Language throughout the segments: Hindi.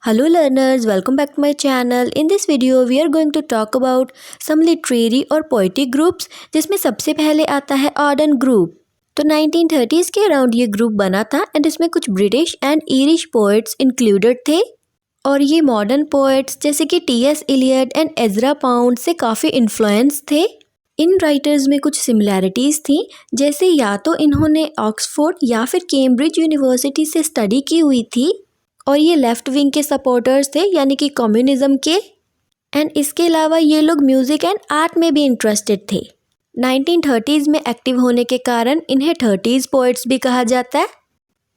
Hello learners, welcome back to my channel. In this video we are going to talk about some literary और poetic groups जिसमें सबसे पहले आता है ऑर्डन ग्रुप। तो 1930s के अराउंड ये ग्रुप बना था एंड इसमें कुछ British and Irish poets included थे और ये मॉडर्न पोएट्स जैसे कि TS. Eliot and Ezra Pound से काफ़ी इन्फ्लुएंस थे। इन राइटर्स में कुछ सिमिलैरिटीज़ थी, जैसे या तो इन्होंने ऑक्सफोर्ड या फिर कैम्ब्रिज यूनिवर्सिटी से स्टडी की हुई थी और ये लेफ़्ट विंग के सपोर्टर्स थे यानी कि कम्युनिज्म के। एंड इसके अलावा ये लोग म्यूज़िक एंड आर्ट में भी इंटरेस्टेड थे। 1930s में एक्टिव होने के कारण इन्हें 30s पोएट्स भी कहा जाता है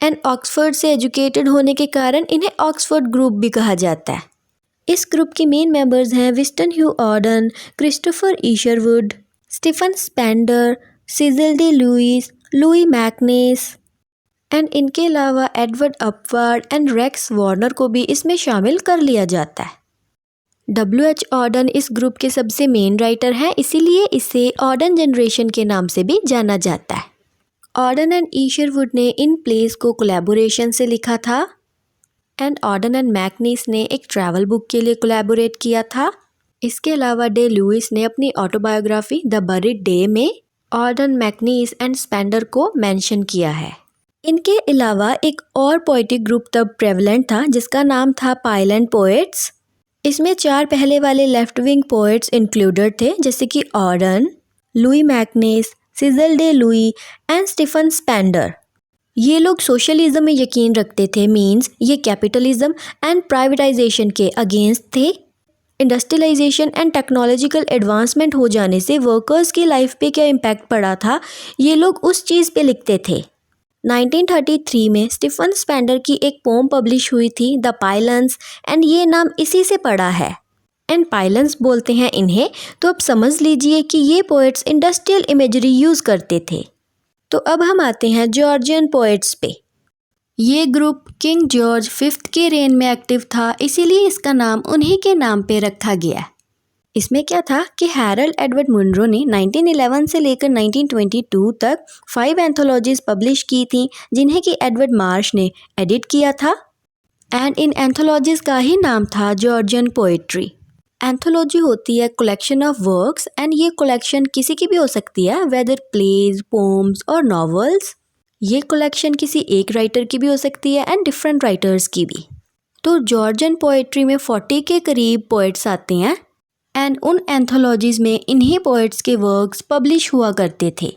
एंड ऑक्सफोर्ड से एजुकेटेड होने के कारण इन्हें ऑक्सफोर्ड ग्रुप भी कहा जाता है। इस ग्रुप के मेन मेंबर्स हैं Winston Hugh Auden, Christopher Isherwood, Stephen Spender, Cecil Day Lewis, Louis MacNeice and इनके अलावा Edward Upward and Rex Warner को भी इसमें शामिल कर लिया जाता है। W.H. ऑर्डन इस ग्रुप के सबसे मेन राइटर हैं, इसीलिए इसे ऑर्डन जनरेशन के नाम से भी जाना जाता है। ऑर्डन एंड ईशरवुड ने इन प्लेस को कोलैबोरेशन से लिखा था एंड ऑर्डन एंड मैकनीस ने एक ट्रैवल बुक के लिए कोलैबोरेट किया था। इसके अलावा डे लुइस ने अपनी ऑटोबायोग्राफी द बरीड डे में ऑर्डन, मैकनीस एंड स्पेंडर को मेंशन किया है। इनके अलावा एक और पोएटिक ग्रुप तब प्रेवलेंट था जिसका नाम था पाइलैंड पोएट्स। इसमें 4 पहले वाले लेफ्ट विंग पोएट्स इंक्लूडेड थे जैसे कि Auden, Louis MacNeice, Cecil Day Lewis and Stephen Spender. ये लोग सोशलिज्म में यकीन रखते थे, मींस ये कैपिटलिज्म एंड प्राइवेटाइजेशन के अगेंस्ट थे। इंडस्ट्रियलाइजेशन एंड टेक्नोलॉजिकल एडवांसमेंट हो जाने से वर्कर्स की लाइफ पे क्या इम्पैक्ट पड़ा था, ये लोग उस चीज़ पे लिखते थे। 1933 में स्टीफन स्पेंडर की एक पोम पब्लिश हुई थी द पाइलन्स एंड ये नाम इसी से पड़ा है एंड पाइलन्स बोलते हैं इन्हें। तो अब समझ लीजिए कि ये पोएट्स इंडस्ट्रियल इमेजरी यूज़ करते थे। तो अब हम आते हैं जॉर्जियन पोएट्स पे। ये ग्रुप किंग जॉर्ज 5th के रेन में एक्टिव था, इसीलिए इसका नाम उन्हीं के नाम पे रखा गया। इसमें क्या था कि हैरल्ड एडवर्ड मुनरो ने 1911 से लेकर 1922 तक 5 एंथोलॉजीज पब्लिश की थी जिन्हें कि एडवर्ड मार्श ने एडिट किया था एंड इन एंथोलॉजीज का ही नाम था जॉर्जियन पोएट्री। एंथोलॉजी होती है कलेक्शन ऑफ वर्क्स एंड ये कलेक्शन किसी की भी हो सकती है, वेदर प्लेज, पोम्स और नॉवेल्स। ये कलेक्शन किसी एक राइटर की भी हो सकती है एंड डिफरेंट राइटर्स की भी। तो जॉर्जियन पोएट्री में 40 के करीब पोएट्स आते हैं एंड उन एंथोलॉजीज़ में इन्हीं पोएट्स के वर्क्स पब्लिश हुआ करते थे।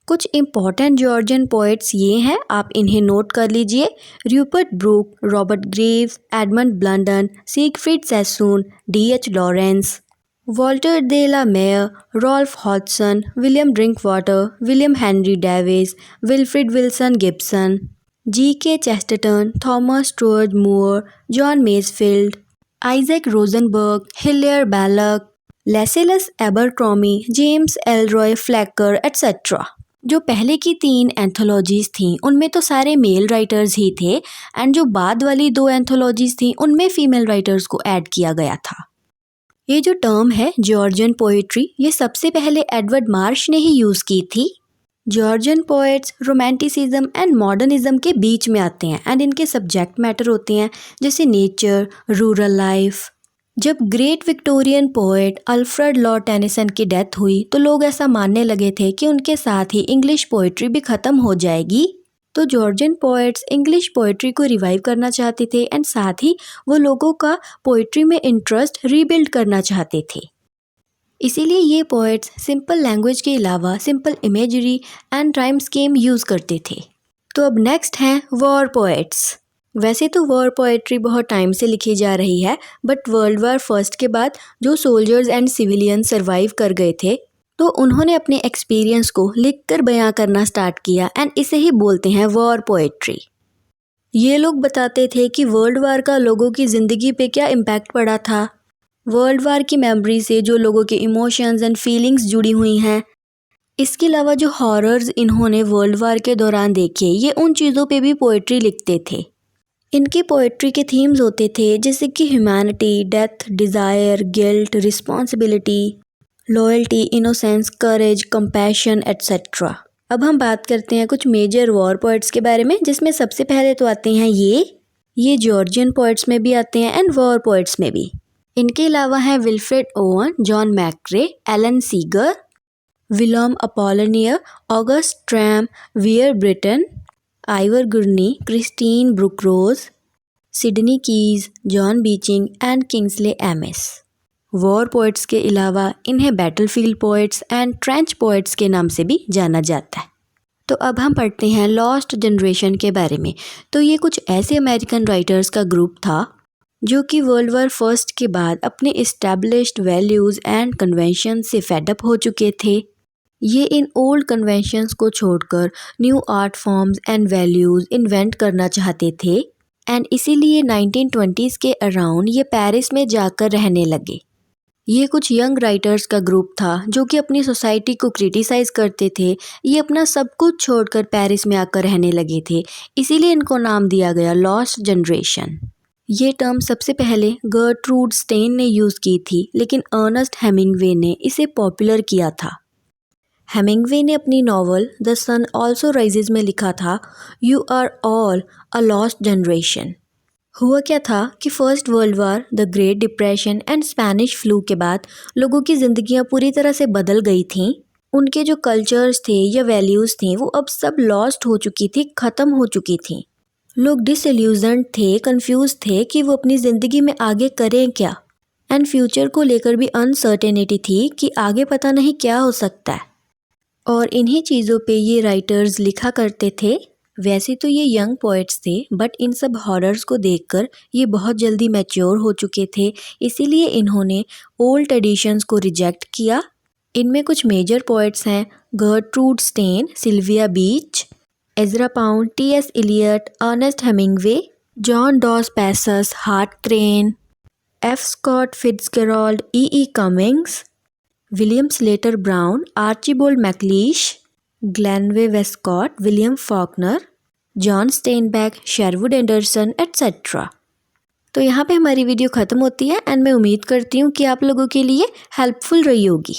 कुछ इम्पॉर्टेंट जॉर्जियन पोएट्स ये हैं, आप इन्हें नोट कर लीजिए। Rupert Brooke, Robert Graves, Edmund Blunden, Siegfried Sassoon, D.H. Lawrence, Walter de la Mare, Ralph Hodgson, William Drinkwater, William Henry Davies, Wilfrid Wilson Gibson, G.K. Chesterton, Thomas Stuart Moore, John Masefield, Isaac Rosenberg, Hilaire Belloc, Lascelles Abercrombie, James Elroy Flecker etcetera. जो पहले की 3 एंथोलॉजीज़ थीं उनमें तो सारे मेल राइटर्स ही थे एंड जो बाद वाली 2 एंथोलॉजीज़ थीं उनमें फीमेल राइटर्स को ऐड किया गया था। ये जो टर्म है जॉर्जियन पोएट्री, ये सबसे पहले एडवर्ड मार्श ने ही यूज़ की थी। Georgian poets romanticism and modernism के बीच में आते हैं एंड इनके सब्जेक्ट मैटर होते हैं जैसे नेचर, रूरल लाइफ। जब great Victorian poet Alfred Lord Tennyson की डेथ हुई तो लोग ऐसा मानने लगे थे कि उनके साथ ही इंग्लिश पोएट्री भी ख़त्म हो जाएगी। तो जॉर्जियन पोएट्स इंग्लिश पोएट्री को रिवाइव करना चाहते थे एंड साथ ही वो लोगों का पोएट्री में इंटरेस्ट रीबिल्ड करना चाहते थे। इसीलिए ये पोएट्स सिंपल लैंग्वेज के अलावा simple imagery and rhyme scheme use करते थे। तो अब नेक्स्ट हैं वॉर पोएट्स। वैसे तो वॉर पोएट्री बहुत टाइम से लिखी जा रही है, बट वर्ल्ड वार फर्स्ट के बाद जो सोल्जर्स एंड सिविलियन सर्वाइव कर गए थे तो उन्होंने अपने एक्सपीरियंस को लिख कर बयां करना स्टार्ट किया एंड इसे ही बोलते हैं वॉर पोएट्री। ये लोग बताते थे कि वर्ल्ड वार का लोगों की ज़िंदगी पे क्या इम्पैक्ट पड़ा था, वर्ल्ड वार की मेमोरी से जो लोगों के इमोशंस एंड फीलिंग्स जुड़ी हुई हैं। इसके अलावा जो हॉरर्स इन्होंने वर्ल्ड वार के दौरान देखे, ये उन चीज़ों पे भी पोएट्री लिखते थे। इनकी पोएट्री के थीम्स होते थे जैसे कि humanity, death, desire, guilt, responsibility, loyalty, innocence, courage, compassion etcetera. अब हम बात करते हैं कुछ मेजर वॉर पोएट्स के बारे में, जिसमें सबसे पहले तो आते हैं ये जॉर्जियन पोइट्स में भी आते हैं एंड वॉर पोइट्स में भी। इनके अलावा हैं Wilfred Owen, John McCrae, Alan Seeger, William Apollinaire, August Stramm, Vera Brittain, Ivor Gurney, Christine Brooke Rose, Sidney Keyes, John Beeching and Kingsley Amis. War poets के अलावा इन्हें battlefield poets and trench poets के नाम से भी जाना जाता है। तो अब हम पढ़ते हैं लॉस्ट जनरेशन के बारे में। तो ये कुछ ऐसे अमेरिकन राइटर्स का ग्रुप था जो कि वर्ल्ड वॉर फर्स्ट के बाद अपने इस्टेब्लिश्ड वैल्यूज़ एंड कन्वेंशन से फेडअप हो चुके थे। ये इन ओल्ड कन्वेंशंस को छोड़कर new art forms and values invent करना चाहते थे एंड इसीलिए 1920s के अराउंड ये पेरिस में जाकर रहने लगे। ये कुछ यंग राइटर्स का ग्रुप था जो कि अपनी सोसाइटी को क्रिटिसाइज़ करते थे। ये अपना सब कुछ छोड़कर पेरिस में आकर रहने लगे थे, इसीलिए इनको नाम दिया गया लॉस्ट जनरेशन। ये टर्म सबसे पहले गर्ट्रूड स्टेन ने यूज़ की थी, लेकिन अर्नेस्ट हेमिंग्वे ने इसे पॉपुलर किया था। हेमिंग्वे ने अपनी novel the Sun Also Rises में लिखा था, you are all a lost generation. हुआ क्या था कि First World War, the Great Depression and Spanish flu के बाद लोगों की ज़िंदगियां पूरी तरह से बदल गई थीं। उनके जो कल्चर्स थे या वैल्यूज़ थी वो अब सब लॉस्ट हो चुकी थी, ख़त्म हो चुकी थी। लोग डिसइल्यूजन्ड थे, कंफ्यूज थे कि वो अपनी ज़िंदगी में आगे करें क्या, एंड फ्यूचर को लेकर भी अनसर्टेनिटी थी कि आगे पता नहीं क्या हो सकता है। और इन्हीं चीज़ों पे ये राइटर्स लिखा करते थे। वैसे तो ये यंग पोइट्स थे, बट इन सब हॉरर्स को देखकर ये बहुत जल्दी मैच्योर हो चुके थे, इसीलिए इन्होंने ओल्ड ट्रेडिशंस को रिजेक्ट किया। इनमें कुछ मेजर पोइट्स हैं Gertrude Stein, Sylvia Beach, Ezra Pound, टी.एस. Eliot, Ernest Hemingway, John Dos Passos, Hart Crane, F. Scott Fitzgerald, E. Cummings, William Slater Brown, Archibald MacLeish, Glenway Wescott, William Faulkner, John Steinbeck, Sherwood Anderson etcetera. तो यहाँ पे हमारी वीडियो ख़त्म होती है एंड मैं उम्मीद करती हूँ कि आप लोगों के लिए हेल्पफुल रही होगी।